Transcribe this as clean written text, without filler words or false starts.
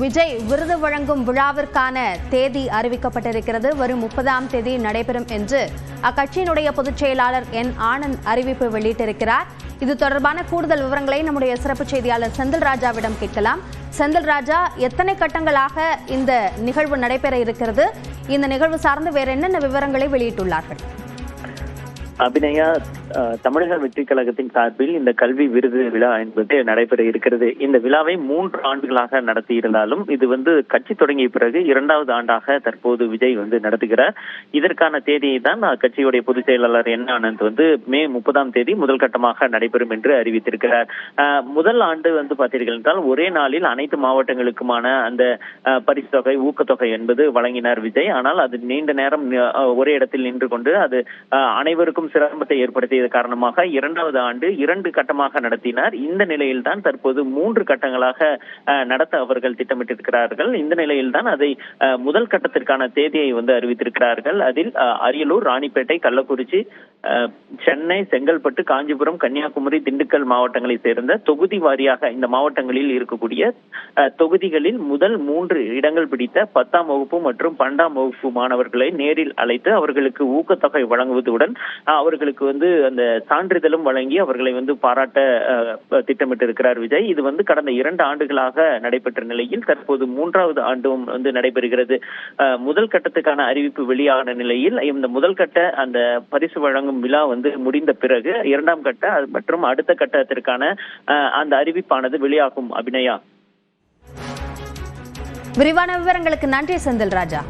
விஜய் விருது வழங்கும் விழாவிற்கான தேதி அறிவிக்கப்பட்டிருக்கிறது. வரும் 30ஆம் தேதி நடைபெறும் என்று அக்கட்சியினுடைய பொதுச் செயலாளர் என் ஆனந்த் அறிவிப்பு வெளியிட்டிருக்கிறார். இது தொடர்பான கூடுதல் விவரங்களை நம்முடைய சிறப்பு செய்தியாளர் செந்தில் ராஜாவிடம் கேட்கலாம். செந்தில் ராஜா, எத்தனை கட்டங்களாக இந்த நிகழ்வு நடைபெற இருக்கிறது? இந்த நிகழ்வு சார்ந்து வேற என்னென்ன விவரங்களை வெளியிட்டுள்ளார்கள்? அபிநயா, தமிழக வெற்றி கழகத்தின் சார்பில் இந்த கல்வி விருது விழா என்பது நடைபெற இருக்கிறது. இந்த விழாவை 3 ஆண்டுகளாக நடத்தி இருந்தாலும் இது கட்சி தொடங்கிய பிறகு 2வது ஆண்டாக தற்போது விஜய் நடத்துகிறார். இதற்கான தேதியை தான் கட்சியுடைய பொதுச் செயலாளர் என் ஆனந்த் மே 30ஆம் தேதி முதல் கட்டமாக நடைபெறும் என்று அறிவித்திருக்கிறார். முதல் ஆண்டு பார்த்தீர்கள் என்றால் ஒரே நாளில் அனைத்து மாவட்டங்களுக்குமான அந்த பரிசு தொகை, ஊக்கத்தொகை என்பது வழங்கினார் விஜய். ஆனால் அது நீண்ட நேரம் ஒரே இடத்தில் நின்று கொண்டு அது அனைவருக்கும் சிரமத்தை ஏற்படுத்தியது காரணமாக 2வது ஆண்டு 2 கட்டமாக நடத்தினார். இந்த நிலையில் தான் தற்போது 3 கட்டங்களாக நடத்த அவர்கள் திட்டமிட்டிருக்கிறார்கள். இந்த நிலையில் தான் அதை முதல் கட்டத்திற்கான தேதியை அறிவித்திருக்கிறார்கள். அதில் அரியலூர், ராணிப்பேட்டை, கள்ளக்குறிச்சி, சென்னை, செங்கல்பட்டு, காஞ்சிபுரம், கன்னியாகுமரி, திண்டுக்கல் மாவட்டங்களை சேர்ந்த தொகுதி வாரியாக இந்த மாவட்டங்களில் இருக்கக்கூடிய தொகுதிகளில் முதல் 3 இடங்கள் பிடித்த 10ஆம் வகுப்பு மற்றும் 12ஆம் வகுப்பு மாணவர்களை நேரில் அழைத்து அவர்களுக்கு ஊக்கத்தொகை வழங்குவதுடன் அவர்களுக்கு அந்த சான்றிதழும் வழங்கி அவர்களை பாராட்ட திட்டமிட்டிருக்கிறார் விஜய். இது கடந்த 2 ஆண்டுகளாக நடைபெற்ற நிலையில் தற்போது 3வது ஆண்டும் நடைபெறுகிறது. முதல் கட்டத்துக்கான அறிவிப்பு வெளியான நிலையில் இந்த முதல் கட்ட அந்த பரிசு வழங்கும் விழா முடிந்த பிறகு 2ஆம் கட்ட மற்றும் அடுத்த கட்டத்திற்கான அந்த அறிவிப்பானது வெளியாகும். அபிநயா, விரிவான விவரங்களுக்கு நன்றி செந்தில் ராஜா.